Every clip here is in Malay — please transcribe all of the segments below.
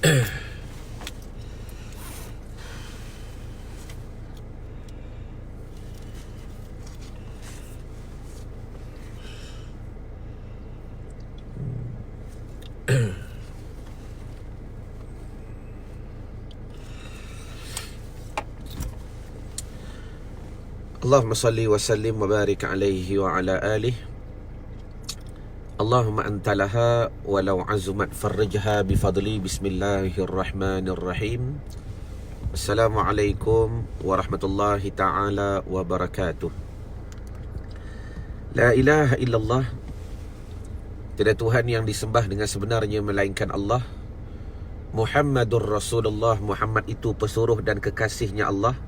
Allahumma salli wa sallim wa barik alaihi wa ala alihi. Allahumma antalaha walau azumat farrijha bifadli. Bismillahirrahmanirrahim. Assalamualaikum warahmatullahi ta'ala wabarakatuh. La ilaha illallah, tiada Tuhan yang disembah dengan sebenarnya melainkan Allah. Muhammadur Rasulullah, Muhammad itu pesuruh dan kekasihnya Allah.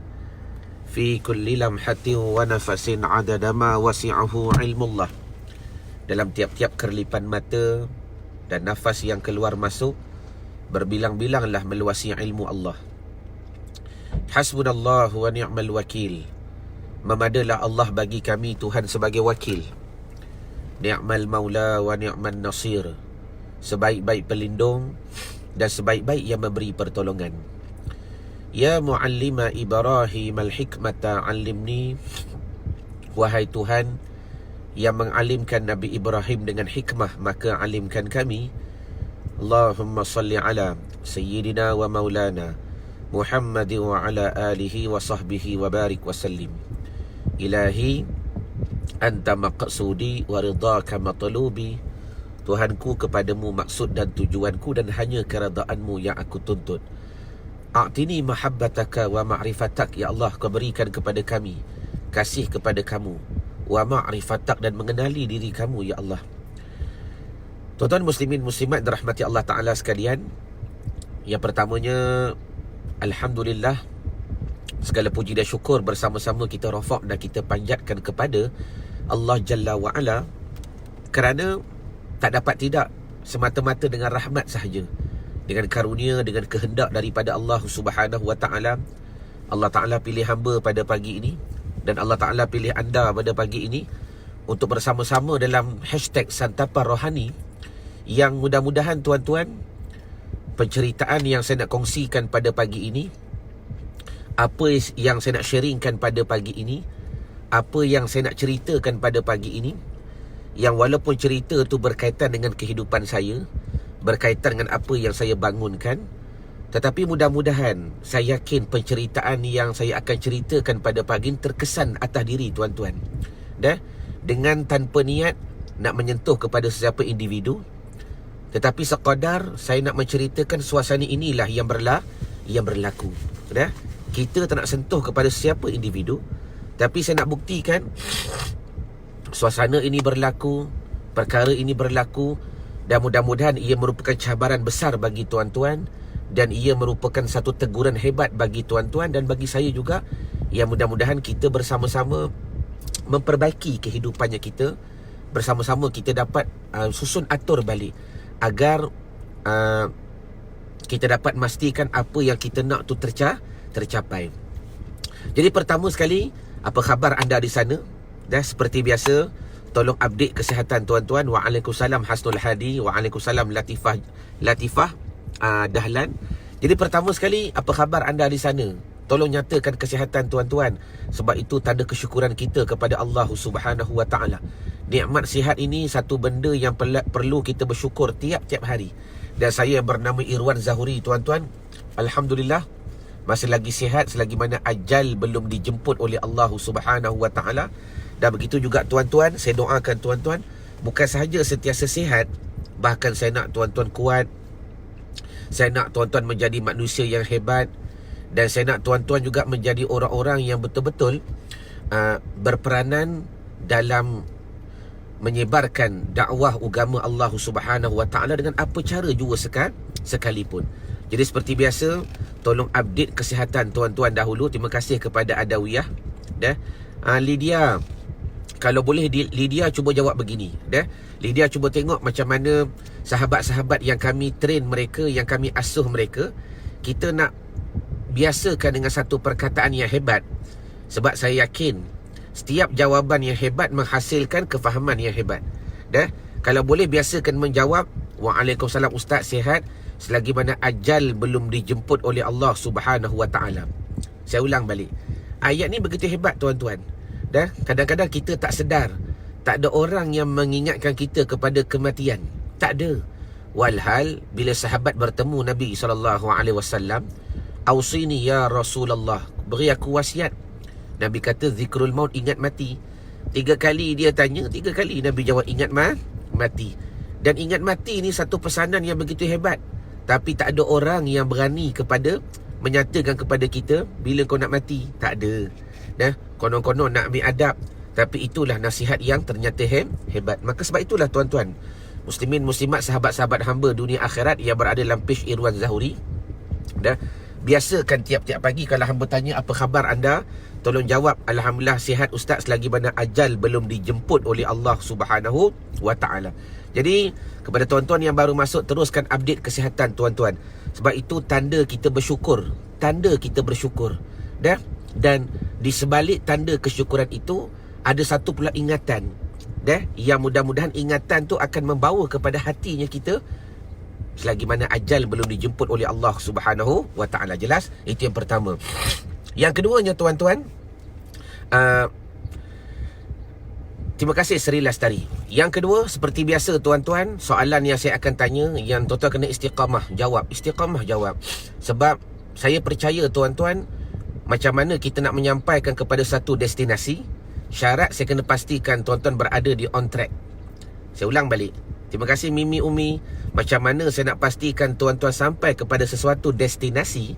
Fi kulli lamhatin wa nafasin adada ma wasi'ahu ilmullah. Dalam tiap-tiap kerlipan mata dan nafas yang keluar masuk, berbilang-bilanglah meluasi ilmu Allah. Hasbunallahu wa ni'mal wakil. Memadalah Allah bagi kami Tuhan sebagai wakil. Ni'mal maula wa ni'man nasir. Sebaik-baik pelindung dan sebaik-baik yang memberi pertolongan. Ya muallima Ibrahim al-hikmata alimni. Wahai Tuhan yang mengalimkan Nabi Ibrahim dengan hikmah, maka alimkan kami. Allahumma salli ala Sayyidina wa maulana Muhammad wa ala alihi wa sahbihi wa barik wa sallim. Ilahi anta maqsudi wa ridhaka matlubi. Tuhanku, kepadamu maksud dan tujuanku dan hanya keredaanmu yang aku tuntut. A'tini mahabbataka wa ma'rifatak. Ya Allah, kau berikan kepada kami kasih kepada kamu, wa ma'rifatak, dan mengenali diri kamu, ya Allah. Tuan-tuan muslimin muslimat dirahmati Allah Ta'ala sekalian, yang pertamanya, alhamdulillah, segala puji dan syukur bersama-sama kita rafak dan kita panjatkan kepada Allah Jalla wa'ala, kerana tak dapat tidak semata-mata dengan rahmat sahaja, dengan karunia, dengan kehendak daripada Allah Subhanahu wa ta'ala. Allah Ta'ala pilih hamba pada pagi ini, dan Allah Ta'ala pilih anda pada pagi ini untuk bersama-sama dalam hashtag Santapan Rohani, yang mudah-mudahan tuan-tuan, penceritaan yang saya nak kongsikan pada pagi ini, apa yang saya nak sharingkan pada pagi ini, apa yang saya nak ceritakan pada pagi ini, yang walaupun cerita itu berkaitan dengan kehidupan saya, berkaitan dengan apa yang saya bangunkan, tetapi mudah-mudahan saya yakin penceritaan yang saya akan ceritakan pada pagi ini terkesan atas diri tuan-tuan, dengan tanpa niat nak menyentuh kepada sesiapa individu, tetapi sekadar saya nak menceritakan suasana inilah yang berlaku. Kita tak nak sentuh kepada sesiapa individu, tapi saya nak buktikan suasana ini berlaku, perkara ini berlaku, dan mudah-mudahan ia merupakan cabaran besar bagi tuan-tuan, dan ia merupakan satu teguran hebat bagi tuan-tuan dan bagi saya juga, yang mudah-mudahan kita bersama-sama memperbaiki kehidupannya kita, bersama-sama kita dapat susun atur balik agar kita dapat memastikan apa yang kita nak tu tercapai. Jadi pertama sekali, apa khabar anda di sana? Seperti biasa, tolong update kesihatan tuan-tuan. Waalaikumsalam Hasnul Hadi, waalaikumsalam Latifah Dahlan. Jadi pertama sekali, apa khabar anda di sana? Tolong nyatakan kesihatan tuan-tuan, sebab itu tanda kesyukuran kita kepada Allah Subhanahu wa ta'ala. Nikmat sihat ini satu benda yang perlu kita bersyukur tiap-tiap hari. Dan saya bernama Irwan Zahuri tuan-tuan, alhamdulillah masih lagi sihat selagi mana ajal belum dijemput oleh Allah Subhanahu wa ta'ala. Dan begitu juga tuan-tuan, saya doakan tuan-tuan bukan sahaja sentiasa sihat, bahkan saya nak tuan-tuan kuat, saya nak tuan-tuan menjadi manusia yang hebat, dan saya nak tuan-tuan juga menjadi orang-orang yang betul-betul berperanan dalam menyebarkan dakwah agama Allah Subhanahu wa ta'ala dengan apa cara juga sekalipun. Jadi seperti biasa, tolong update kesihatan tuan-tuan dahulu. Terima kasih kepada Adawiyah. Lydia, kalau boleh Lydia cuba jawab begini. Lydia cuba tengok macam mana sahabat-sahabat yang kami train mereka, yang kami asuh mereka. Kita nak biasakan dengan satu perkataan yang hebat, sebab saya yakin setiap jawapan yang hebat menghasilkan kefahaman yang hebat. Kalau boleh biasakan menjawab, Waalaikumsalam Ustaz, sihat. selagi mana ajal belum dijemput oleh Allah Subhanahu wa taala. Saya ulang balik. Ayat ni begitu hebat tuan-tuan. Dah kadang-kadang kita tak sedar, tak ada orang yang mengingatkan kita kepada kematian. Tak ada. Walhal bila sahabat bertemu Nabi SAW, "Ausini ya Rasulullah, beri aku wasiat." Nabi kata zikrul maut, ingat mati. 3 kali dia tanya, 3 kali Nabi jawab ingat mati. Dan ingat mati ni satu pesanan yang begitu hebat. Tapi tak ada orang yang berani kepada menyatakan kepada kita bila kau nak mati. Tak ada. Konon-konon nak ambil adab. Tapi itulah nasihat yang ternyata hebat. Maka sebab itulah tuan-tuan, muslimin muslimat, sahabat-sahabat hamba dunia akhirat yang berada dalam page Irwan Zahuri, biasakan tiap-tiap pagi kalau hamba tanya apa khabar anda, tolong jawab alhamdulillah sihat ustaz, selagi mana ajal belum dijemput oleh Allah Subhanahu wa taala. Jadi kepada tuan-tuan yang baru masuk, teruskan update kesihatan tuan-tuan. Sebab itu tanda kita bersyukur. Tanda kita bersyukur. Dan di sebalik tanda kesyukuran itu ada satu pula ingatan. Yang mudah-mudahan ingatan tu akan membawa kepada hatinya kita selagi mana ajal belum dijemput oleh Allah Subhanahu wa taala. Jelas? Itu yang pertama. Yang keduanya tuan-tuan, terima kasih Sri Lastari. Yang kedua, seperti biasa tuan-tuan, soalan yang saya akan tanya, yang tuan-tuan kena istiqamah jawab. Istiqamah jawab. Sebab saya percaya tuan-tuan, macam mana kita nak menyampaikan kepada satu destinasi, syarat saya kena pastikan tuan-tuan berada di on track. Saya ulang balik. Terima kasih Mimi Umi. Macam mana saya nak pastikan tuan-tuan sampai kepada sesuatu destinasi?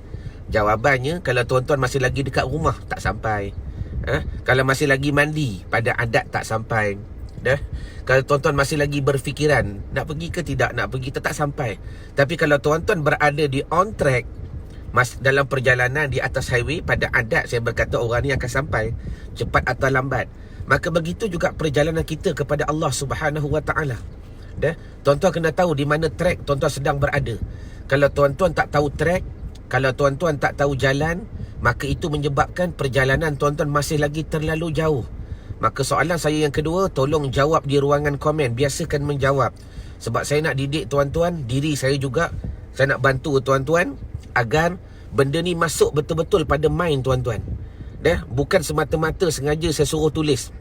Jawabannya, kalau tuan-tuan masih lagi dekat rumah, tak sampai. Kalau masih lagi mandi, pada adat tak sampai. Kalau tuan-tuan masih lagi berfikiran nak pergi ke tidak nak pergi, tak sampai. Tapi kalau tuan-tuan berada di on track, dalam perjalanan di atas highway, pada adat saya berkata orang ni akan sampai, cepat atau lambat. Maka begitu juga perjalanan kita kepada Allah Subhanahu wa taala. Tuan-tuan kena tahu di mana track tuan-tuan sedang berada. Kalau tuan-tuan tak tahu track, kalau tuan-tuan tak tahu jalan, maka itu menyebabkan perjalanan tuan-tuan masih lagi terlalu jauh. Maka soalan saya yang kedua, tolong jawab di ruangan komen. Biasakan menjawab. Sebab saya nak didik tuan-tuan, diri saya juga, saya nak bantu tuan-tuan agar benda ni masuk betul-betul pada mind tuan-tuan. Bukan semata-mata sengaja saya suruh tulis.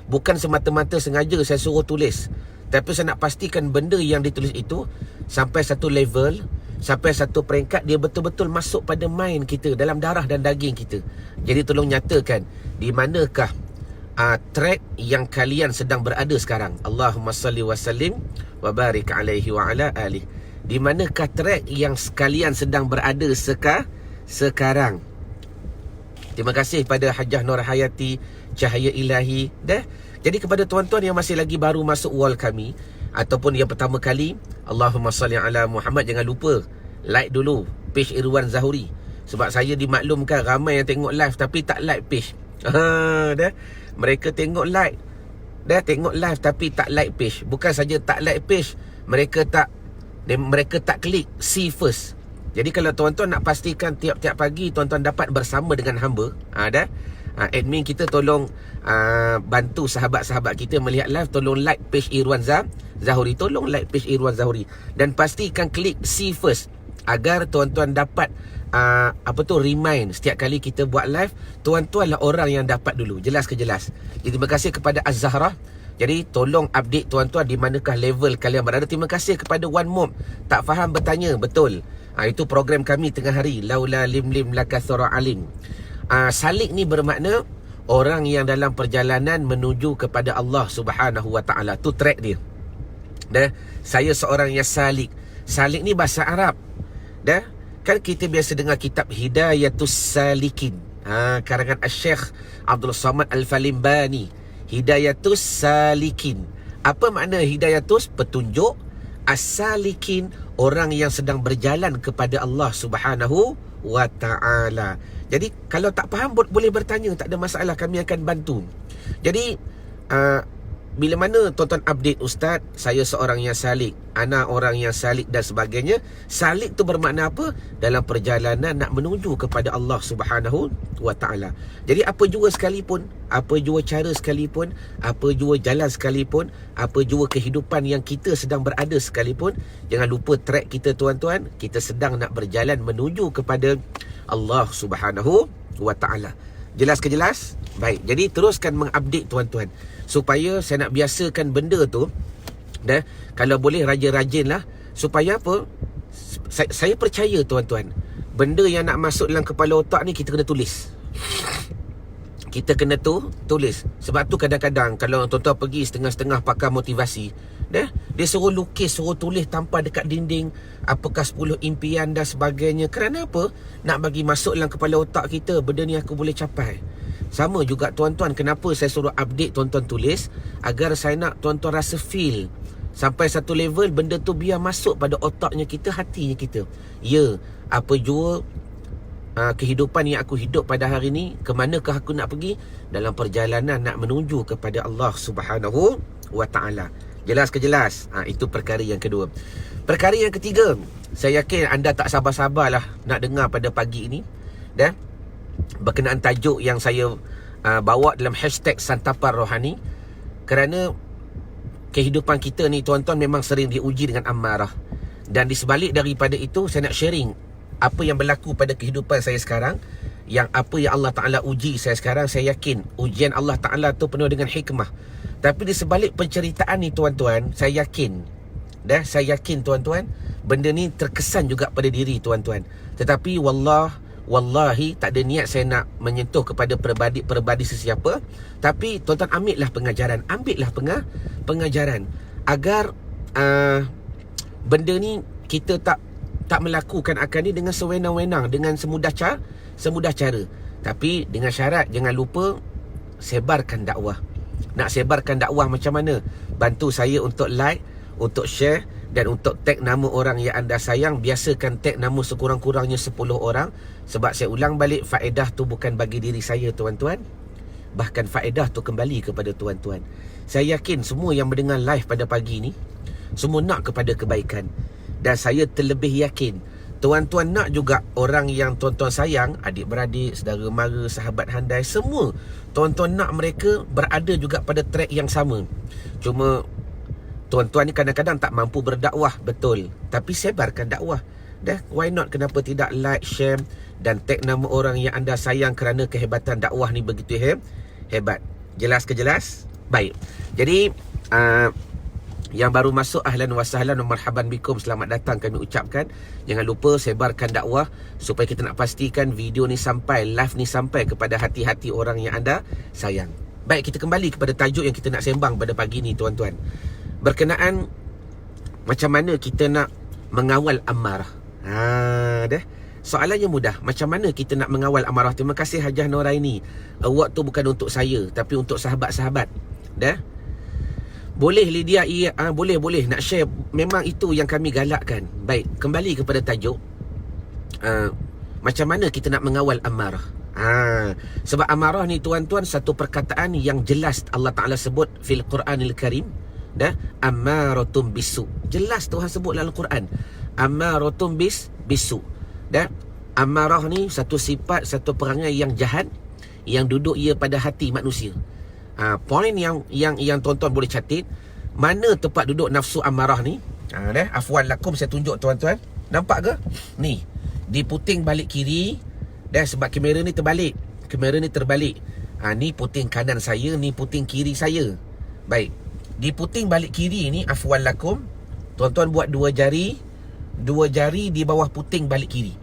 Bukan semata-mata sengaja saya suruh tulis. Tapi saya nak pastikan benda yang ditulis itu sampai satu level, sampai satu peringkat, dia betul-betul masuk pada mind kita, dalam darah dan daging kita. Jadi tolong nyatakan di manakah track yang kalian sedang berada sekarang. Allahumma salli wa sallim wa barik alaihi wa ala alihi. Di manakah track yang kalian sedang berada sekarang? Terima kasih pada Hajah Nur Hayati Cahaya Ilahi. Jadi kepada tuan-tuan yang masih lagi baru masuk wall kami, ataupun yang pertama kali, Allahumma salli ala Muhammad, jangan lupa like dulu page Irwan Zahuri. Sebab saya dimaklumkan ramai yang tengok live tapi tak like page. Mereka tengok live tapi tak like page. Bukan saja tak like page, mereka tak klik see first. Jadi kalau tuan-tuan nak pastikan tiap-tiap pagi tuan-tuan dapat bersama dengan hamba, admin kita tolong bantu sahabat-sahabat kita melihat live, tolong like page Irwan Zahuri. Tolong like page Irwan Zahuri dan pastikan klik see first agar tuan-tuan dapat remind setiap kali kita buat live. Tuan-tuan lah orang yang dapat dulu. Jelas ke jelas? Jadi terima kasih kepada Az-Zahra. Jadi tolong update tuan-tuan di manakah level kalian berada. Terima kasih kepada One Mob, tak faham bertanya. Betul, itu program kami tengah hari, laula lim lakathara alim. Salik ni bermakna orang yang dalam perjalanan menuju kepada Allah Subhanahu wa taala. Tu track dia. Saya seorang yang salik. Salik ni bahasa Arab. Kan kita biasa dengar kitab Hidayatus Salikin, karangan Syekh Abdul Samad Al-Falimbani. Hidayatus Salikin. Apa makna hidayatus? Petunjuk. As-salikin, orang yang sedang berjalan kepada Allah Subhanahu wa ta'ala. Jadi kalau tak faham boleh bertanya, tak ada masalah, kami akan bantu. Jadi bila mana tuan-tuan update, ustaz, saya seorang yang salik, ana orang yang salik dan sebagainya. Salik tu bermakna apa? Dalam perjalanan nak menuju kepada Allah Subhanahu wa taala. Jadi apa jua sekalipun, apa jua cara sekalipun, apa jua jalan sekalipun, apa jua kehidupan yang kita sedang berada sekalipun, jangan lupa track kita tuan-tuan, kita sedang nak berjalan menuju kepada Allah Subhanahu wa taala. Jelas ke jelas? Baik, jadi teruskan mengupdate tuan-tuan, supaya saya nak biasakan benda tu. Dan kalau boleh rajin-rajin lah. Supaya apa? Saya percaya tuan-tuan, benda yang nak masuk dalam kepala otak ni kita kena tulis. Kita kena tulis. Sebab tu kadang-kadang kalau tuan-tuan pergi setengah-setengah pakar motivasi, dia suruh lukis, suruh tulis tampal dekat dinding, apakah 10 impian dan sebagainya. Kerana apa? Nak bagi masuk dalam kepala otak kita, benda ni aku boleh capai. Sama juga tuan-tuan, kenapa saya suruh update tuan-tuan tulis? Agar saya nak tuan-tuan rasa feel sampai satu level, benda tu biar masuk pada otaknya kita, hatinya kita. Ya, apa jua kehidupan yang aku hidup pada hari ni, ke manakah aku nak pergi? Dalam perjalanan nak menuju kepada Allah Subhanahu wa taala. Jelas ke jelas? Itu perkara yang kedua. Perkara yang ketiga, saya yakin anda tak sabar-sabarlah nak dengar pada pagi ini, dan berkenaan tajuk yang saya bawa dalam hashtag Santapan Rohani. Kerana kehidupan kita ni tuan-tuan memang sering diuji dengan amarah. Dan di sebalik daripada itu, saya nak sharing apa yang berlaku pada kehidupan saya sekarang. Yang apa yang Allah Ta'ala uji saya sekarang, saya yakin ujian Allah Ta'ala tu penuh dengan hikmah. Tapi di sebalik penceritaan ni tuan-tuan, saya yakin tuan-tuan, benda ni terkesan juga pada diri tuan-tuan. Tetapi wallahi tak ada niat saya nak menyentuh kepada peribadi sesiapa. Tapi tuan-tuan ambillah pengajaran agar benda ni kita tak melakukan akan ni dengan sewenang-wenang, dengan semudah cara. Tapi dengan syarat, jangan lupa sebarkan dakwah. Nak sebarkan dakwah macam mana? Bantu saya untuk like, untuk share, dan untuk tag nama orang yang anda sayang. Biasakan tag nama sekurang-kurangnya 10 orang. Sebab saya ulang balik, faedah tu bukan bagi diri saya tuan-tuan, bahkan faedah tu kembali kepada tuan-tuan. Saya yakin semua yang mendengar live pada pagi ni, semua nak kepada kebaikan. Dan saya terlebih yakin tuan-tuan nak juga orang yang tuan-tuan sayang, adik-beradik, saudara mara, sahabat handai, semua tuan-tuan nak mereka berada juga pada track yang sama. Cuma tuan-tuan ni kadang-kadang tak mampu berdakwah, betul. Tapi sebarkan dakwah. Why not? Kenapa tidak like, share dan tag nama orang yang anda sayang, kerana kehebatan dakwah ni begitu hebat. Jelas ke jelas? Baik. Jadi yang baru masuk, ahlan wa sahlan wa marhaban bikum, selamat datang kami ucapkan. Jangan lupa sebarkan dakwah supaya kita nak pastikan video ni sampai, live ni sampai kepada hati-hati orang yang anda sayang. Baik, kita kembali kepada tajuk yang kita nak sembang pada pagi ni tuan-tuan. Berkenaan macam mana kita nak mengawal amarah. Soalannya mudah. Macam mana kita nak mengawal amarah? Terima kasih Hajah Noraini. Award tu bukan untuk saya, tapi untuk sahabat-sahabat. Boleh Lydia? Boleh nak share. Memang itu yang kami galakkan. Baik, kembali kepada tajuk. Macam mana kita nak mengawal amarah? Sebab amarah ni tuan-tuan, satu perkataan yang jelas Allah Ta'ala sebut fil Quranil Karim. Ammaratum bisu. Jelas Tuhan sebut dalam Quran, ammaratum bisu. Amarah ni satu sifat, satu perangai yang jahat, yang duduk ia pada hati manusia. Poin yang tuan-tuan boleh catat, mana tempat duduk nafsu amarah ni. Afwan lakum, saya tunjuk tuan-tuan. Nampak ke? Ni, di puting balik kiri. Sebab kamera ni terbalik. Ni puting kanan saya, ni puting kiri saya. Baik, di puting balik kiri ni, afwan lakum, tuan-tuan buat dua jari di bawah puting balik kiri.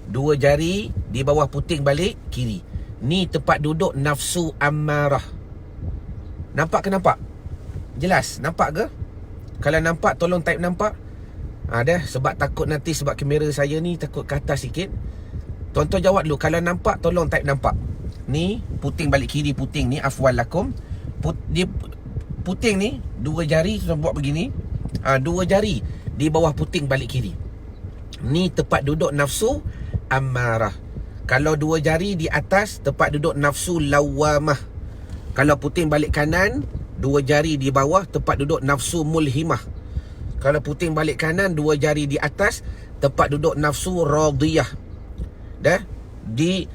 Dua jari di bawah puting balik kiri. Ni tempat duduk nafsu amarah. Nampak ke nampak? Jelas? Nampak ke? Kalau nampak, tolong type nampak. Sebab takut nanti, sebab kamera saya ni takut ke atas sikit. Tuan-tuan jawab dulu. Kalau nampak, tolong type nampak. Ni puting balik kiri, puting ni, afwan lakum. Puting ni, dua jari tuan buat begini. Dua jari di bawah puting balik kiri. Ni tempat duduk nafsu amarah. Kalau dua jari di atas, tempat duduk nafsu lawamah. Kalau puting balik kanan, dua jari di bawah tempat duduk nafsu mulhimah. Kalau puting balik kanan, dua jari di atas tempat duduk nafsu radiyah. Dah di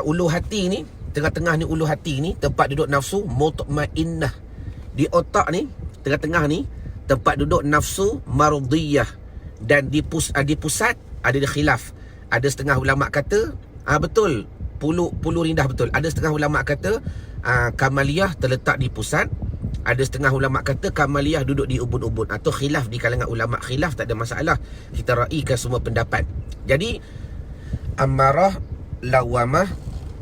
ulu hati ni, tengah-tengah ni ulu hati ni tempat duduk nafsu mutmainnah. Di otak ni, tengah-tengah ni tempat duduk nafsu mardiyah. Dan di pusat ada khilaf. Ada setengah ulama kata betul, pulu rindah betul. Ada setengah ulama kata kamaliyah terletak di pusat. Ada setengah ulama kata kamaliyah duduk di ubun-ubun. Atau khilaf di kalangan ulama. Khilaf tak ada masalah, kita raikan semua pendapat. Jadi ammarah, lawamah,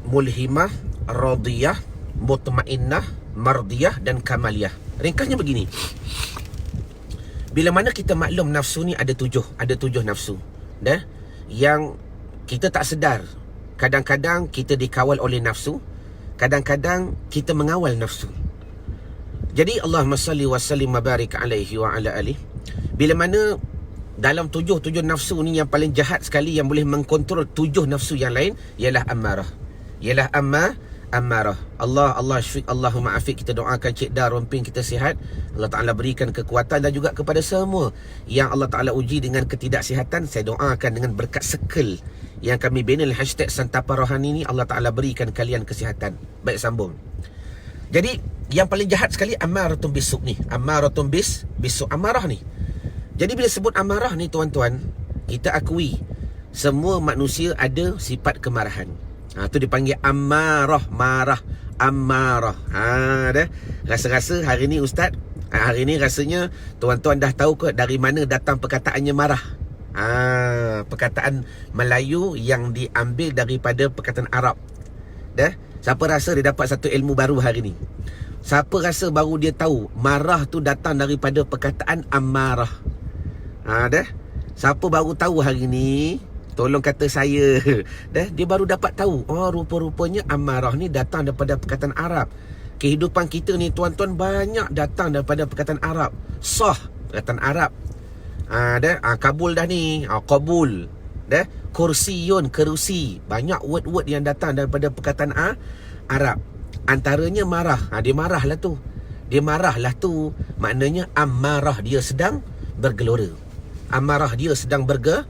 mulhimah, radiyah, mutmainnah, mardiyah dan kamaliyah. Ringkasnya begini. Bila mana kita maklum nafsu ni ada tujuh nafsu, dah, yang kita tak sedar. Kadang-kadang kita dikawal oleh nafsu, kadang-kadang kita mengawal nafsu. Jadi Allahumma salli wa sallim wa barik alaihi wa ala alihi. Bila mana dalam tujuh nafsu ni yang paling jahat sekali, yang boleh mengkontrol tujuh nafsu yang lain, ialah ammarah. Ialah ammarah. Allahumma afik. Kita doakan Cik Dar, romping kita sihat. Allah Ta'ala berikan kekuatan, dan juga kepada semua yang Allah Ta'ala uji dengan ketidaksihatan, saya doakan dengan berkat sekel yang kami bina hashtag Santapa Rohani ni, Allah Ta'ala berikan kalian kesihatan. Baik, sambung. Jadi yang paling jahat sekali ammaratun bisuk ni. Ammaratun bisuk, amarah ni. Jadi bila sebut amarah ni tuan-tuan, kita akui semua manusia ada sifat kemarahan. Tu dipanggil ammarah, marah, ammarah. Dah. Rasa-rasa hari ni Ustaz, hari ni rasanya tuan-tuan dah tahu ke dari mana datang perkataannya marah. Perkataan Melayu yang diambil daripada perkataan Arab. Dah. Siapa rasa dia dapat satu ilmu baru hari ni? Siapa rasa baru dia tahu marah tu datang daripada perkataan ammarah? Dah. Siapa baru tahu hari ni? Tolong kata saya. Dah, dia baru dapat tahu. Rupa-rupanya ammarah ni datang daripada perkataan Arab. Kehidupan kita ni tuan-tuan banyak datang daripada perkataan Arab. Sah, perkataan Arab. Kabul dah ni. Qabul. Dah, kursiyun, kerusi. Banyak word-word yang datang daripada perkataan Arab. Antaranya marah. Dia marah lah tu. Maknanya ammarah, dia sedang bergelora. Amarah, dia sedang bergelora.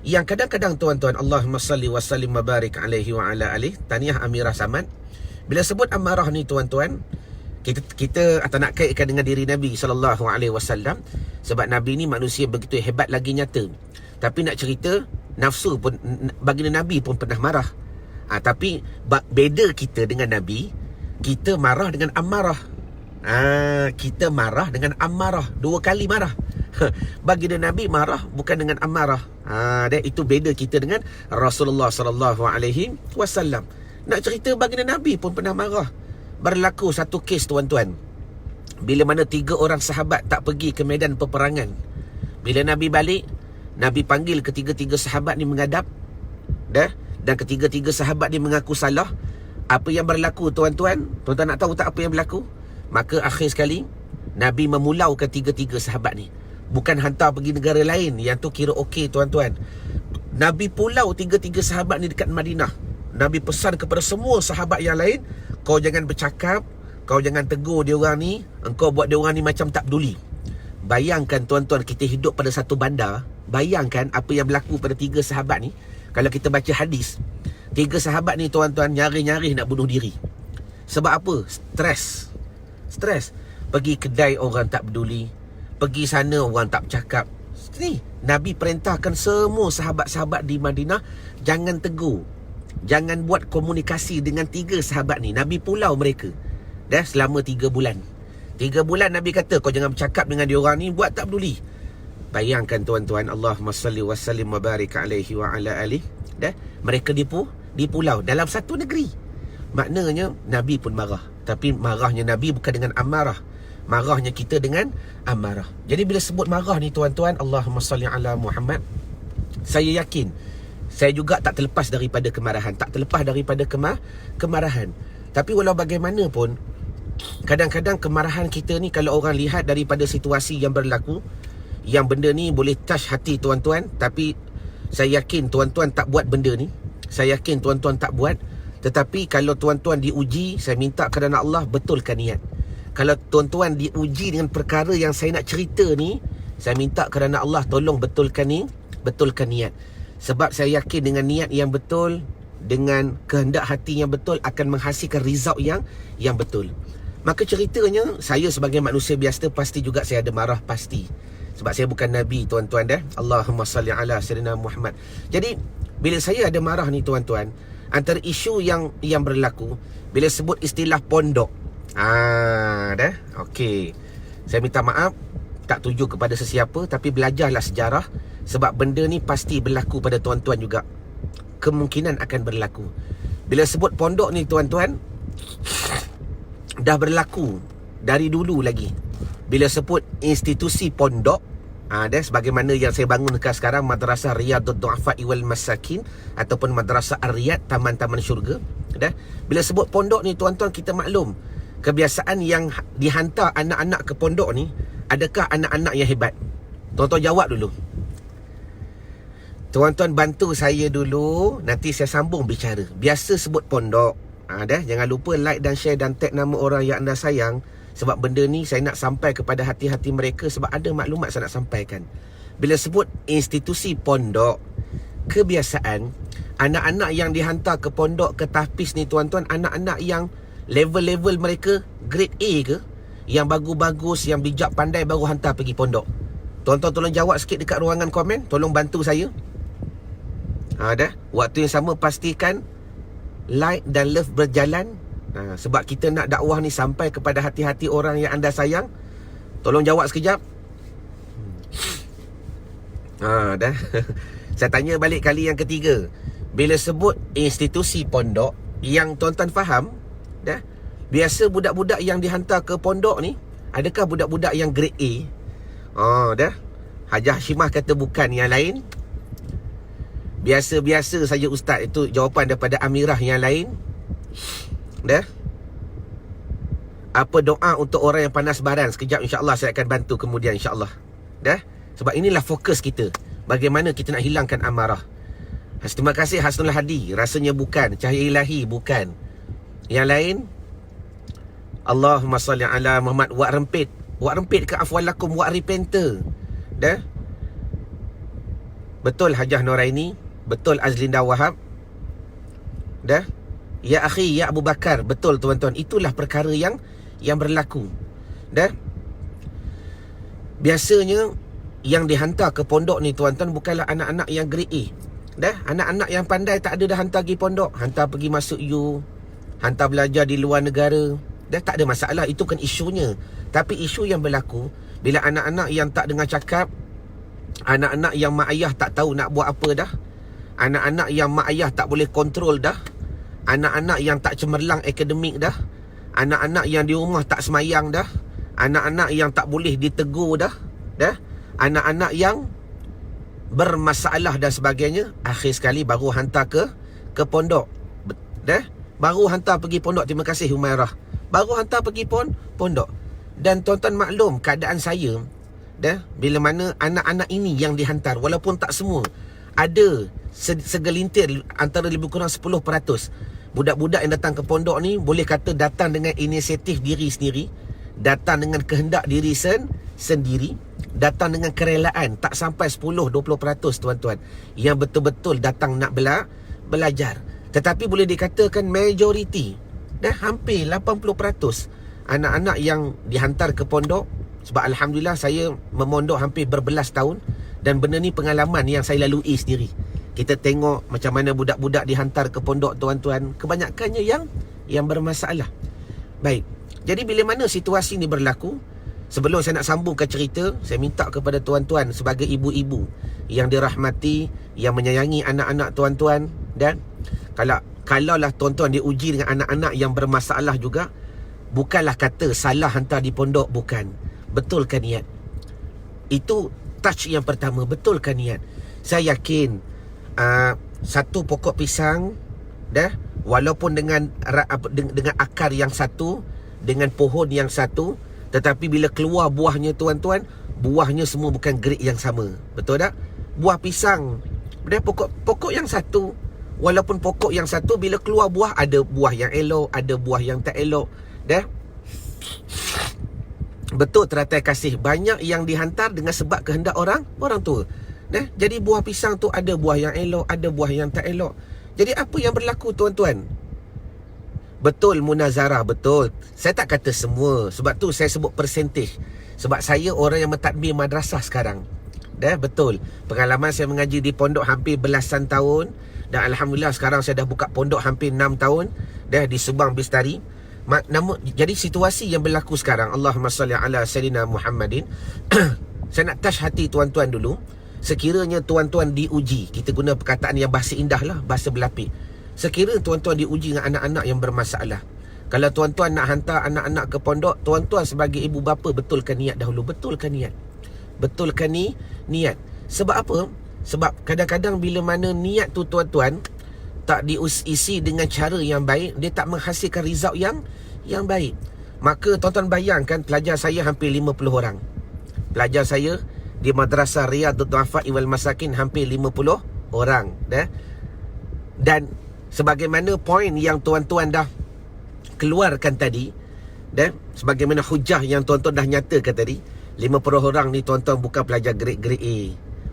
Yang kadang-kadang tuan-tuan, Allahumma salli wa sallim wa barik alaihi wa ala alihi, Tahniah Amirah Samad. Bila sebut amarah ni tuan-tuan, kita atau nak kaitkan dengan diri Nabi SAW. Sebab Nabi ni manusia begitu hebat lagi nyata. Tapi nak cerita, nafsu pun, baginda Nabi pun pernah marah. Tapi beza kita dengan Nabi, kita marah dengan amarah. Kita marah dengan amarah. Dua kali marah. Baginda Nabi marah bukan dengan amarah. Dan itu beza kita dengan Rasulullah SAW. Nak cerita baginda Nabi pun pernah marah. Berlaku satu kes tuan-tuan, bila mana 3 orang sahabat tak pergi ke medan peperangan. Bila Nabi balik, Nabi panggil ketiga-tiga sahabat ni menghadap. Dah. Dan ketiga-tiga sahabat ni mengaku salah. Apa yang berlaku tuan-tuan? Tuan-tuan nak tahu tak apa yang berlaku? Maka akhir sekali Nabi memulaukan tiga-tiga sahabat ni. Bukan hantar pergi negara lain, yang tu kira okey tuan-tuan. Nabi pulau tiga-tiga sahabat ni dekat Madinah. Nabi pesan kepada semua sahabat yang lain, kau jangan bercakap, kau jangan tegur dia orang ni, engkau buat dia orang ni macam tak peduli. Bayangkan tuan-tuan, kita hidup pada satu bandar. Bayangkan apa yang berlaku pada 3 sahabat ni. Kalau kita baca hadis, 3 sahabat ni tuan-tuan nyari-nyari nak bunuh diri. Sebab apa? Stres. Pergi kedai orang tak peduli, pergi sana orang tak bercakap. Ni Nabi perintahkan semua sahabat-sahabat di Madinah, jangan tegur, jangan buat komunikasi dengan 3 sahabat ni. Nabi pulau mereka dah selama 3 bulan. 3 bulan Nabi kata, kau jangan bercakap dengan dia orang ni, buat tak peduli. Bayangkan tuan-tuan, Allahumma salli wa sallim wa barik alaihi wa ala alihi. Dah, mereka di pulau dalam satu negeri. Maknanya Nabi pun marah. Tapi marahnya Nabi bukan dengan amarah, marahnya kita dengan amarah. Jadi bila sebut marah ni tuan-tuan, Allahumma salli ala Muhammad, saya yakin saya juga tak terlepas daripada kemarahan, kemarahan. Tapi walau bagaimanapun, kadang-kadang kemarahan kita ni, kalau orang lihat daripada situasi yang berlaku, yang benda ni boleh touch hati tuan-tuan, tapi saya yakin tuan-tuan tak buat benda ni. Saya yakin tuan-tuan tak buat. Tetapi kalau tuan-tuan diuji, saya minta kerana Allah, betulkan niat. Kalau tuan-tuan diuji dengan perkara yang saya nak cerita ni, saya minta kerana Allah, tolong betulkan niat. Sebab saya yakin dengan niat yang betul, dengan kehendak hati yang betul, akan menghasilkan result yang betul. Maka ceritanya, saya sebagai manusia biasa, pasti juga saya ada marah, pasti. Sebab saya bukan Nabi, tuan-tuan dah. Allahumma salli ala sayyidina Muhammad. Jadi, bila saya ada marah ni tuan-tuan, antara isu yang berlaku, bila sebut istilah pondok, dah, okey. Saya minta maaf, tak tuju kepada sesiapa, tapi belajarlah sejarah. Sebab benda ni pasti berlaku pada tuan-tuan juga. Kemungkinan akan berlaku. Bila sebut pondok ni tuan-tuan, dah berlaku dari dulu lagi. Bila sebut institusi pondok, dah, sebagaimana yang saya bangun sekarang, Madrasah Riyadud Du'afa wal Masakin, ataupun Madrasah Ar-Riyad, Taman-Taman Syurga, dah. Bila sebut pondok ni tuan-tuan, kita maklum kebiasaan yang dihantar anak-anak ke pondok ni, adakah anak-anak yang hebat? Tuan-tuan jawab dulu. Tuan-tuan bantu saya dulu, nanti saya sambung bicara. Biasa sebut pondok, dah. Jangan lupa like dan share dan tag nama orang yang anda sayang. Sebab benda ni saya nak sampai kepada hati-hati mereka, sebab ada maklumat saya nak sampaikan. Bila sebut institusi pondok, kebiasaan anak-anak yang dihantar ke pondok, ke tahfiz ni tuan-tuan, anak-anak yang level-level mereka grade A ke, yang bagus-bagus, yang bijak pandai, baru hantar pergi pondok. Tuan-tuan tolong jawab sikit dekat ruangan komen. Tolong bantu saya. Dah. Waktu yang sama pastikan like dan love berjalan. Sebab kita nak dakwah ni sampai kepada hati-hati orang yang anda sayang. Tolong jawab sekejap. Dah. Saya tanya balik kali yang ketiga. Bila sebut institusi pondok, yang tuan-tuan faham, dah, biasa budak-budak yang dihantar ke pondok ni, adakah budak-budak yang grade A? Dah. Hajah Hashimah kata bukan, yang lain biasa-biasa saja ustaz. Itu jawapan daripada Amirah. Yang lain, dah. Apa doa untuk orang yang panas baran? Sekejap insya-Allah saya akan bantu kemudian insya-Allah. Dah. Sebab inilah fokus kita. Bagaimana kita nak hilangkan amarah. Terima kasih Hasnul Hadi. Rasanya bukan. Cahaya Ilahi bukan. Yang lain, Allahumma salli ala Muhammad. Wak rempit. Wak rempit ke afwalakum wak repenter. Dah. Betul Hajah Noraini. Betul Azlinda Wahab. Dah. Ya akhi, ya Abu Bakar. Betul tuan-tuan. Itulah perkara yang berlaku. Dah. Biasanya yang dihantar ke pondok ni tuan-tuan bukanlah anak-anak yang grade A. Dah. Anak-anak yang pandai tak ada dah hantar pergi pondok. Hantar pergi masuk U, hantar belajar di luar negara. Dah, tak ada masalah. Itu kan isunya. Tapi isu yang berlaku bila anak-anak yang tak dengar cakap, anak-anak yang mak ayah tak tahu nak buat apa dah, anak-anak yang mak ayah tak boleh kontrol dah, anak-anak yang tak cemerlang akademik dah, anak-anak yang di rumah tak semayang dah, anak-anak yang tak boleh ditegur dah, anak-anak yang bermasalah dan sebagainya, akhir sekali baru hantar ke pondok. Dah. Baru hantar pergi pondok. Terima kasih Humairah. Baru hantar pergi pondok. Dan tuan-tuan maklum keadaan saya, dah, bila mana anak-anak ini yang dihantar, walaupun tak semua, ada segelintir, antara lebih kurang 10% budak-budak yang datang ke pondok ni, boleh kata datang dengan inisiatif diri sendiri, datang dengan kehendak diri sendiri, datang dengan kerelaan. Tak sampai 10-20% tuan-tuan yang betul-betul datang nak belajar. Tetapi boleh dikatakan majoriti, dah, hampir 80% anak-anak yang dihantar ke pondok. Sebab Alhamdulillah saya memondok hampir berbelas tahun, dan benda ni pengalaman yang saya lalui sendiri. Kita tengok macam mana budak-budak dihantar ke pondok tuan-tuan, kebanyakannya yang bermasalah. Baik. Jadi bila mana situasi ni berlaku, sebelum saya nak sambungkan cerita, saya minta kepada tuan-tuan sebagai ibu-ibu yang dirahmati, yang menyayangi anak-anak tuan-tuan, dan kalaulah tuan-tuan diuji dengan anak-anak yang bermasalah juga, bukanlah kata salah hantar di pondok, bukan. Betulkan niat. Itu touch yang pertama, betulkan niat. Saya yakin satu pokok pisang, dah, walaupun dengan akar yang satu, dengan pohon yang satu, tetapi bila keluar buahnya tuan-tuan, buahnya semua bukan grade yang sama. Betul tak? Buah pisang, dah, pokok yang satu, Walaupun pokok yang satu, bila keluar buah, ada buah yang elok, ada buah yang tak elok. Dah. Betul teratai kasih, banyak yang dihantar dengan sebab kehendak orang tua. Dah. Jadi buah pisang tu ada buah yang elok, ada buah yang tak elok. Jadi apa yang berlaku tuan-tuan? Betul munazarah, betul. Saya tak kata semua. Sebab tu saya sebut persentage. Sebab saya orang yang mentadbir madrasah sekarang. Dah, betul. Pengalaman saya mengaji di pondok hampir belasan tahun. Dan Alhamdulillah sekarang saya dah buka pondok hampir 6 tahun. Dah di Subang Bistari. Jadi situasi yang berlaku sekarang, Allahumma salli ala Sayyidina Muhammadin. Saya nak touch hati tuan-tuan dulu. Sekiranya tuan-tuan diuji, kita guna perkataan yang bahasa indah lah, bahasa berlapik. Sekiranya tuan-tuan diuji dengan anak-anak yang bermasalah, kalau tuan-tuan nak hantar anak-anak ke pondok, tuan-tuan sebagai ibu bapa betulkan niat dahulu. Betulkan niat. Betulkan niat. Sebab apa? Sebab kadang-kadang bila mana niat tu tuan-tuan tak diisi dengan cara yang baik, dia tak menghasilkan result yang baik. Maka tuan-tuan bayangkan, pelajar saya hampir 50 orang. Pelajar saya di Madrasah Riyadhut Du'afa wal Masakin hampir 50 orang. Dan sebagaimana poin yang tuan-tuan dah keluarkan tadi, sebagaimana hujah yang tuan-tuan dah nyatakan tadi, 50 orang ni tuan-tuan bukan pelajar grade A.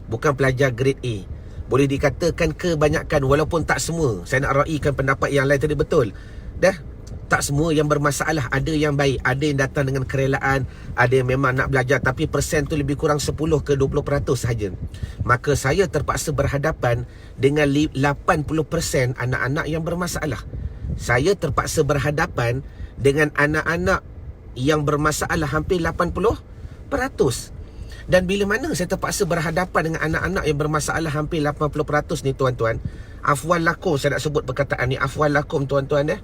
Bukan pelajar grade A. Boleh dikatakan kebanyakan, walaupun tak semua. Saya nak raikan pendapat yang lain tadi, betul. Tak semua yang bermasalah. Ada yang baik, ada yang datang dengan kerelaan, ada yang memang nak belajar, tapi persen tu lebih kurang 10 ke 20% sahaja. Maka saya terpaksa berhadapan dengan 80% anak-anak yang bermasalah. Saya terpaksa berhadapan dengan anak-anak yang bermasalah hampir 80%. Dan bila mana saya terpaksa berhadapan dengan anak-anak yang bermasalah hampir 80% ni tuan-tuan, afwan lakum, saya nak sebut perkataan ni, afwan lakum tuan-tuan.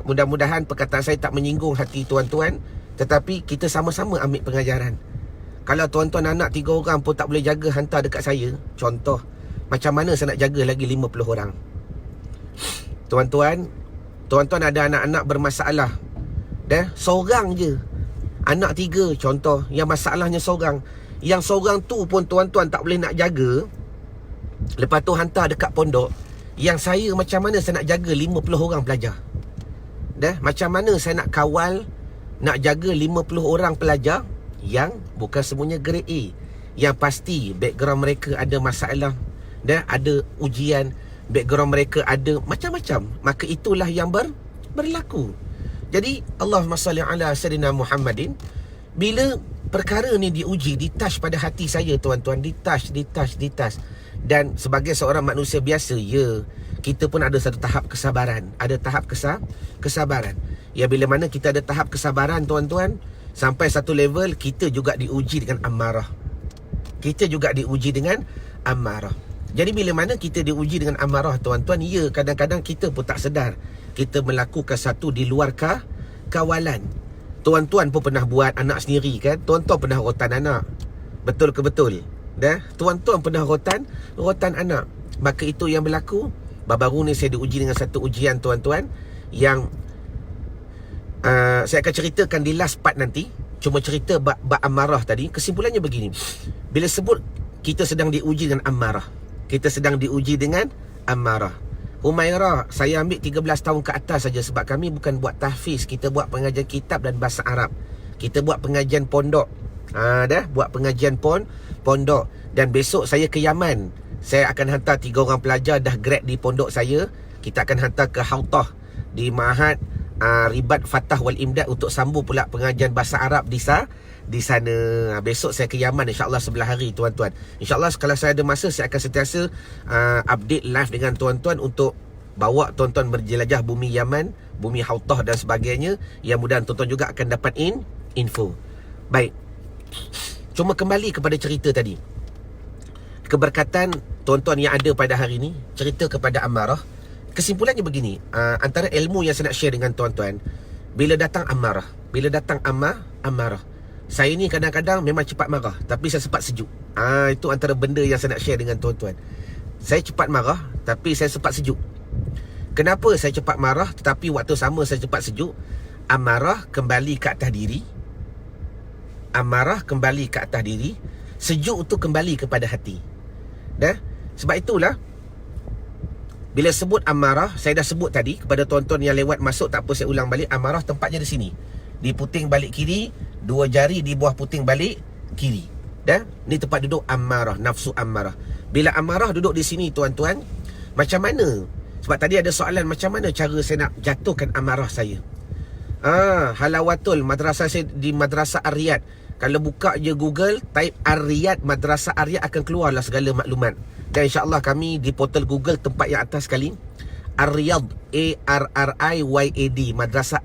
Mudah-mudahan perkataan saya tak menyinggung hati tuan-tuan, tetapi kita sama-sama ambil pengajaran. Kalau tuan-tuan anak 3 orang pun tak boleh jaga, hantar dekat saya, contoh, macam mana saya nak jaga lagi 50 orang? Tuan-tuan ada anak-anak bermasalah, seorang je, anak 3 contoh, yang masalahnya seorang. Yang seorang tu pun tuan-tuan tak boleh nak jaga, lepas tu hantar dekat pondok. Yang saya, macam mana saya nak jaga 50 orang pelajar? Macam mana saya nak kawal, nak jaga 50 orang pelajar yang bukan semuanya grade A, yang pasti background mereka ada masalah, ada ujian, background mereka ada macam-macam. Maka itulah yang berlaku. Jadi Allahumma salli ala Sayyidina Muhammadin. Bila perkara ni diuji, ditouch pada hati saya tuan-tuan, ditouch. Dan sebagai seorang manusia biasa, kita pun ada satu tahap kesabaran. Ada tahap kesabaran. Ya, bila mana kita ada tahap kesabaran tuan-tuan, sampai satu level kita juga diuji dengan amarah. Jadi bila mana kita diuji dengan amarah tuan-tuan, kadang-kadang kita pun tak sedar kita melakukan satu di luar kawalan. Tuan-tuan pun pernah buat anak sendiri kan? Tuan-tuan pernah rotan anak. Betul ke betul? Tuan-tuan pernah rotan anak. Maka itu yang berlaku. Baru-baru ni saya diuji dengan satu ujian tuan-tuan, yang saya akan ceritakan di last part nanti. Cuma cerita bab amarah tadi. Kesimpulannya begini, bila sebut kita sedang diuji dengan amarah, Humairah, saya ambil 13 tahun ke atas saja, sebab kami bukan buat tahfiz, kita buat pengajian kitab dan bahasa Arab. Kita buat pengajian pondok. Buat pengajian pondok. Dan besok saya ke Yaman. Saya akan hantar 3 orang pelajar dah grad di pondok saya. Kita akan hantar ke Hautah di Mahat Ribat Fatah wal Imdad untuk sambung pula pengajian bahasa Arab di sana. Besok saya ke Yaman, insyaAllah 11 hari tuan-tuan. InsyaAllah kalau saya ada masa, saya akan sentiasa update live dengan tuan-tuan untuk bawa tuan-tuan berjelajah bumi Yaman, bumi Hautah dan sebagainya. Yang mudah tuan-tuan juga akan dapat info. Baik, cuma kembali kepada cerita tadi. Keberkatan tuan-tuan yang ada pada hari ini, cerita kepada amarah. Kesimpulannya begini, antara ilmu yang saya nak share dengan tuan-tuan, bila datang amarah, amarah, saya ni kadang-kadang memang cepat marah, tapi saya sempat sejuk. Itu antara benda yang saya nak share dengan tuan-tuan. Saya cepat marah, tapi saya sempat sejuk. Kenapa saya cepat marah tetapi waktu sama saya cepat sejuk? Amarah kembali ke atas diri, sejuk tu kembali kepada hati. Sebab itulah Bila sebut amarah, saya dah sebut tadi kepada tuan-tuan yang lewat masuk, tak apa saya ulang balik. Amarah tempatnya di sini, di puting balik kiri, 2 jari di bawah puting balik kiri. Dah, ni tempat duduk amarah, nafsu amarah. Bila amarah duduk di sini tuan-tuan, macam mana? Sebab tadi ada soalan, macam mana cara saya nak jatuhkan amarah saya? Halawatul madrasah saya di Madrasah Ar-Riyad. Kalau buka je Google, type Ar-Riyad, Madrasah Ar-Riyad, akan keluarlah segala maklumat. Dan insyaAllah kami di portal Google tempat yang atas sekali, Ar-Riyad, A-R-R-I-Y-A-D, Madrasah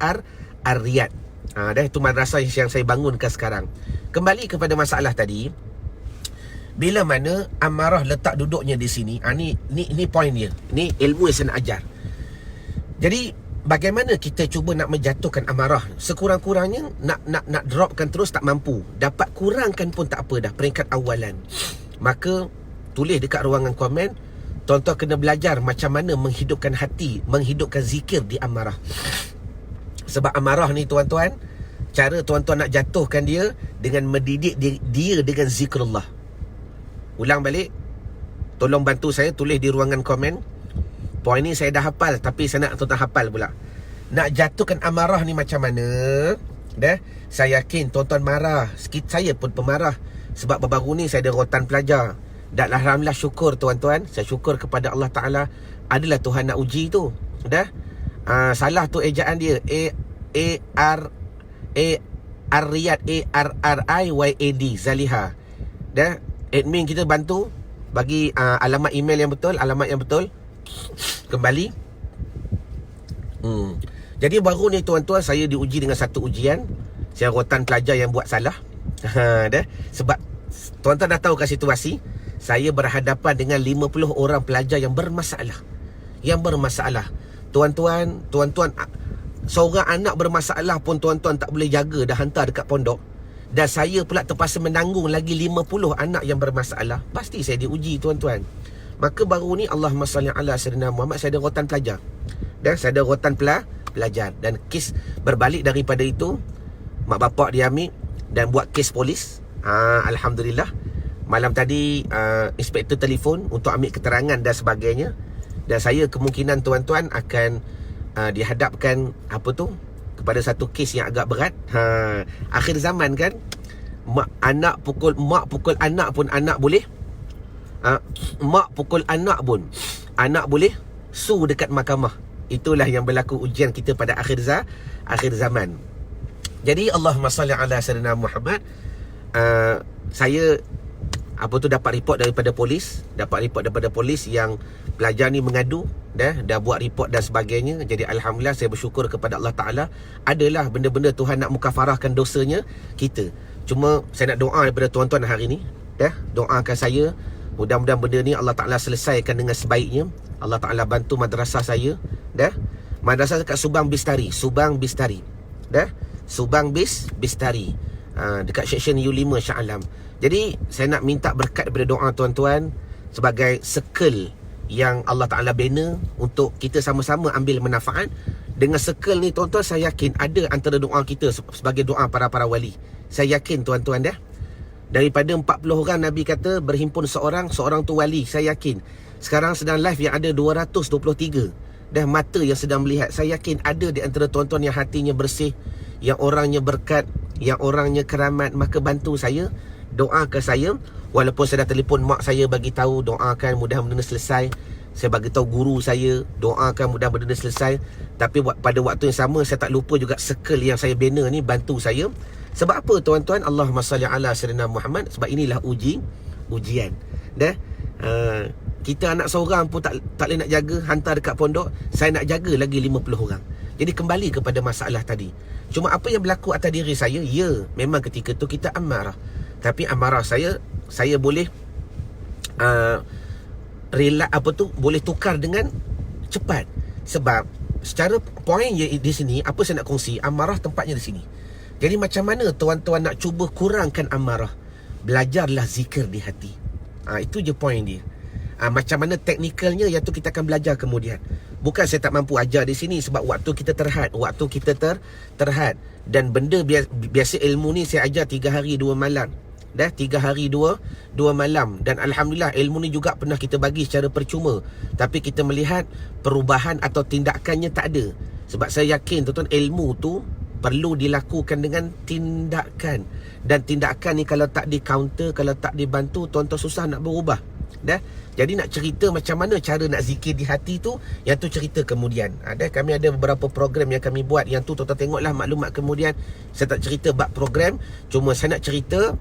Ar-Riyad. Dah, itu madrasah yang saya bangunkan sekarang. Kembali kepada masalah tadi, bila mana amarah letak duduknya di sini, ni point dia. Ni ilmu yang saya nak ajar. Jadi bagaimana kita cuba nak menjatuhkan amarah? Sekurang-kurangnya nak dropkan terus tak mampu. Dapat kurangkan pun tak apa dah, peringkat awalan. Maka tulis dekat ruangan komen, tuan-tuan kena belajar macam mana menghidupkan hati, menghidupkan zikir di amarah. Sebab amarah ni tuan-tuan, cara tuan-tuan nak jatuhkan dia dengan mendidik dia dengan zikrullah. Ulang balik, tolong bantu saya tulis di ruangan komen. Poin ni saya dah hafal, tapi saya nak tuan-tuan hafal pula. Nak jatuhkan amarah ni macam mana? Dah, saya yakin tuan-tuan marah. Sikit saya pun pemarah. Sebab baru ni saya ada rotan pelajar. Dan alhamdulillah syukur tuan-tuan, saya syukur kepada Allah Ta'ala, adalah Tuhan nak uji tu. Dah, salah tu ejaan dia, Ar-Riyad, A-R-R-I-Y-A-D, Zaliha. Dah, admin kita bantu bagi alamat email yang betul, alamat yang betul. Kembali. Jadi baru ni tuan-tuan, saya diuji dengan satu ujian. Saya rotan pelajar yang buat salah. Dah, sebab tuan-tuan dah tahu kan situasi, saya berhadapan dengan 50 orang pelajar yang bermasalah. Tuan-tuan, seorang anak bermasalah pun tuan-tuan tak boleh jaga, dah hantar dekat pondok. Dan saya pula terpaksa menanggung lagi 50 anak yang bermasalah. Pasti saya diuji tuan-tuan. Maka baru ni Allahumma salli ala sayyidina Muhammad, saya ada rotan pelajar. Dan saya ada rotan pelajar. Dan kes berbalik daripada itu, mak bapak dia ambil dan buat kes polis. Alhamdulillah. Malam tadi inspektor telefon untuk ambil keterangan dan sebagainya. Dan saya kemungkinan tuan-tuan akan dihadapkan kepada satu kes yang agak berat. Akhir zaman kan, mak pukul anak pun anak boleh. Mak pukul anak pun anak boleh su dekat mahkamah. Itulah yang berlaku ujian kita pada akhir zaman. Jadi Allahumma salli ala sayyidina Muhammad. Saya dapat report daripada polis yang pelajar ni mengadu, dah buat report dan sebagainya. Jadi alhamdulillah saya bersyukur kepada Allah Ta'ala, adalah benda-benda Tuhan nak mukafarahkan dosanya kita. Cuma saya nak doa daripada tuan-tuan hari ni, doakan saya, mudah-mudahan benda ni Allah Ta'ala selesaikan dengan sebaiknya. Allah Ta'ala bantu madrasah saya, madrasah dekat Subang Bistari, dekat section U5 Shah Alam. Jadi saya nak minta berkat daripada doa tuan-tuan sebagai circle yang Allah Ta'ala bina untuk kita sama-sama ambil manfaat. Dengan circle ni tuan-tuan, saya yakin ada antara doa kita sebagai doa para wali. Saya yakin tuan-tuan dah. Daripada 40 orang Nabi kata berhimpun seorang tu wali. Saya yakin sekarang sedang live yang ada 223 dah mata yang sedang melihat. Saya yakin ada di antara tuan-tuan yang hatinya bersih, yang orangnya berkat, yang orangnya keramat. Maka bantu saya, doakan saya. Walaupun saya dah telefon mak saya bagi tahu, doakan mudah-mudahan selesai. Saya bagi tahu guru saya, doakan mudah-mudahan selesai. Tapi pada waktu yang sama, saya tak lupa juga circle yang saya bina ni bantu saya. Sebab apa tuan-tuan? Allahumma salli ala sayyidina Muhammad. Sebab inilah ujian. Dah. Kita anak seorang pun tak boleh nak jaga, hantar dekat pondok. Saya nak jaga lagi 50 orang. Jadi kembali kepada masalah tadi. Cuma apa yang berlaku atas diri saya, ya, memang ketika tu kita amarah. Tapi amarah saya boleh boleh tukar dengan cepat. Sebab secara poin di sini, apa saya nak kongsi, amarah tempatnya di sini. Jadi macam mana tuan-tuan nak cuba kurangkan amarah? Belajarlah zikir di hati. Itu je poin dia. Macam mana teknikalnya, yang tu kita akan belajar kemudian. Bukan saya tak mampu ajar di sini sebab waktu kita terhad. Dan benda biasa ilmu ni saya ajar 3 hari 2 malam. Dah 3 hari 2 malam. Dan Alhamdulillah ilmu ni juga pernah kita bagi secara percuma, tapi kita melihat perubahan atau tindakannya tak ada. Sebab saya yakin tuan-tuan, ilmu tu perlu dilakukan dengan tindakan. Dan tindakan ni kalau tak di counter, kalau tak dibantu, tuan-tuan susah nak berubah. Dah. Jadi nak cerita macam mana cara nak zikir di hati tu, yang tu cerita kemudian. Kami ada beberapa program yang kami buat, yang tu tuan-tuan tengoklah maklumat kemudian. Saya tak cerita bab program, cuma saya nak cerita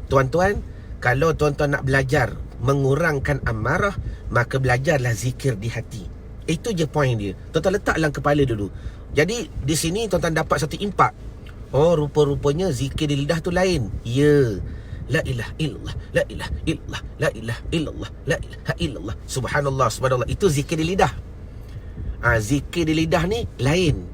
tuan-tuan, kalau tuan-tuan nak belajar mengurangkan amarah, maka belajarlah zikir di hati. Itu je point dia. Tuan-tuan letak dalam kepala dulu. Jadi di sini tuan-tuan dapat satu impak. Oh, rupa-rupanya zikir di lidah tu lain. Ya. La ilaha illallah, la ilaha illallah, la ilaha illallah, la ilaha illallah, subhanallah, subhanallah. Itu zikir di lidah. Zikir di lidah ni lain.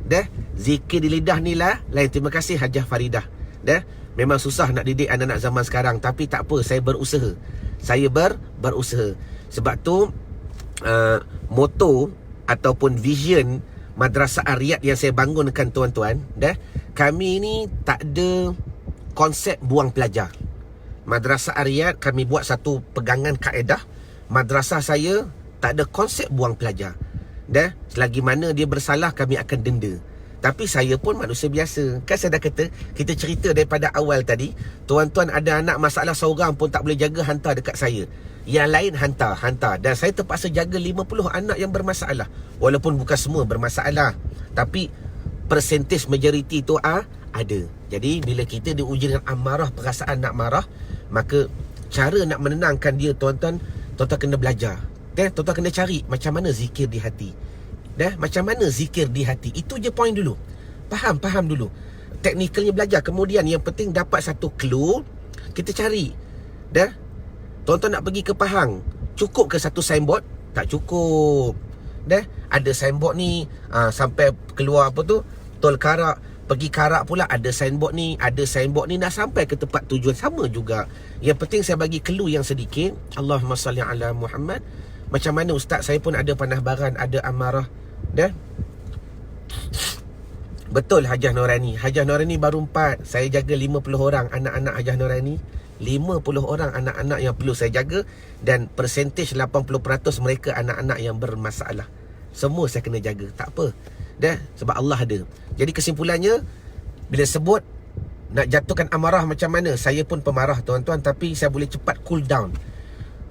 Dah, zikir di lidah ni lah lain. Terima kasih Hajah Faridah. Dah, memang susah nak didik anak-anak zaman sekarang, tapi tak apa, saya berusaha. Saya berusaha. Sebab tu moto ataupun vision Madrasah Ar-Riyad yang saya bangunkan tuan-tuan, dah, kami ni tak ada konsep buang pelajar. Madrasah Ar-Riyad kami buat satu pegangan kaedah. Madrasah saya tak ada konsep buang pelajar. Dah, selagi mana dia bersalah kami akan denda. Tapi saya pun manusia biasa. Kan saya dah kata, kita cerita daripada awal tadi, tuan-tuan ada anak masalah seorang pun tak boleh jaga, hantar dekat saya. Yang lain hantar. Dan saya terpaksa jaga 50 anak yang bermasalah. Walaupun bukan semua bermasalah, tapi persentage majoriti tu ada. Jadi bila kita diuji dengan amarah, perasaan nak marah, maka cara nak menenangkan dia tuan-tuan kena belajar. Tuan-tuan kena cari macam mana zikir di hati. Macam mana zikir di hati. Itu je point dulu. Faham dulu. Teknikalnya belajar. Kemudian yang penting dapat satu clue, kita cari. Tuan-tuan nak pergi ke Pahang, cukup ke satu signboard? Tak cukup. Ada signboard ni, sampai keluar apa tu, Tol Karak. Pergi Karak pula ada signboard ni, ada signboard ni, nak sampai ke tempat tujuan sama juga. Yang penting saya bagi clue yang sedikit. Allahumma salli ala Muhammad. Macam mana ustaz, saya pun ada panah baran, ada amarah. Betul Hajah Norani. Hajah Norani baru 4. Saya jaga 50 orang anak-anak Hajah Norani. 50 orang anak-anak yang perlu saya jaga. Dan persentage 80% mereka anak-anak yang bermasalah. Semua saya kena jaga. Tak apa. Sebab Allah ada. Jadi kesimpulannya, bila sebut nak jatuhkan amarah macam mana, saya pun pemarah tuan-tuan, tapi saya boleh cepat cool down.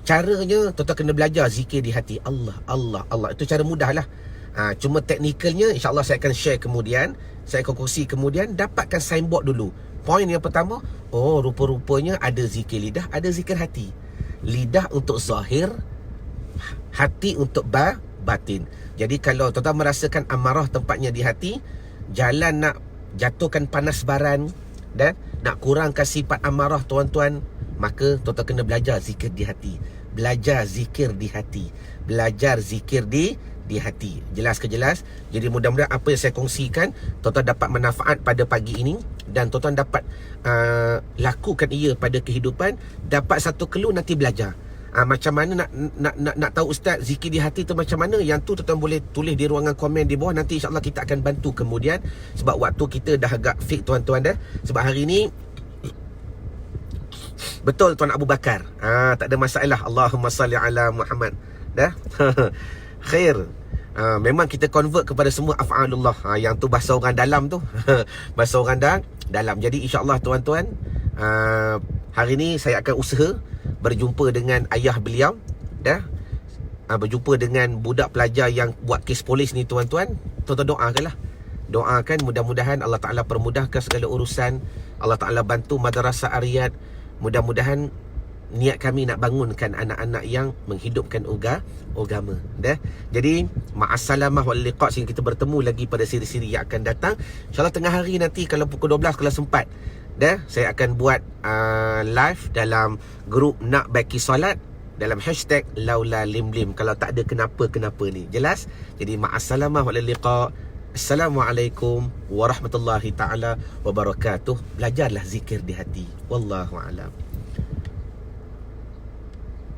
Caranya tuan-tuan kena belajar zikir di hati. Allah, Allah, Allah. Itu cara mudah lah. Cuma teknikalnya insyaAllah saya akan share kemudian. Saya akan kongsi kemudian. Dapatkan signboard dulu. Poin yang pertama, oh rupa-rupanya ada zikir lidah, ada zikir hati. Lidah untuk zahir, hati untuk batin. Jadi kalau tuan-tuan merasakan amarah tempatnya di hati, jalan nak jatuhkan panas baran dan nak kurangkan sifat amarah tuan-tuan, maka tuan-tuan kena belajar zikir di hati. Belajar zikir di hati. Belajar zikir di hati. Jelas ke jelas? Jadi mudah-mudahan apa yang saya kongsikan, tuan-tuan dapat manfaat pada pagi ini. Dan tuan-tuan dapat lakukan ia pada kehidupan. Dapat satu clue, nanti belajar. Macam mana nak tahu ustaz zikir di hati tu macam mana? Yang tu tuan-tuan boleh tulis di ruangan komen di bawah. Nanti insyaAllah kita akan bantu kemudian. Sebab waktu kita dah agak fix tuan-tuan dah. Sebab hari ni betul Tuan Abu Bakar, tak ada masalah. Allahumma salli ala Muhammad. Khair. Memang kita convert kepada semua af'alullah. Yang tu bahasa orang dalam tu. Bahasa orang dalam. Jadi insyaAllah tuan-tuan, hari ni saya akan usaha berjumpa dengan ayah beliau. Berjumpa dengan budak pelajar yang buat kes polis ni tuan-tuan. Tuan-tuan doakanlah. Doakan mudah-mudahan Allah Ta'ala permudahkan segala urusan. Allah Ta'ala bantu Madrasah Ar-Riyad. Mudah-mudahan niat kami nak bangunkan anak-anak yang menghidupkan agama. Jadi ma'assalamah wal liqa', sehingga kita bertemu lagi pada siri-siri yang akan datang. InsyaAllah tengah hari nanti kalau pukul 12 kalau sempat, saya akan buat live dalam grup Nak Baiki Solat dalam hashtag Laula Limlim. Kalau tak ada kenapa-kenapa ni, jelas. Jadi ma'assalamah wal liqa'. Assalamualaikum warahmatullahi ta'ala wabarakatuh. Belajarlah zikir di hati. Wallahu a'lam.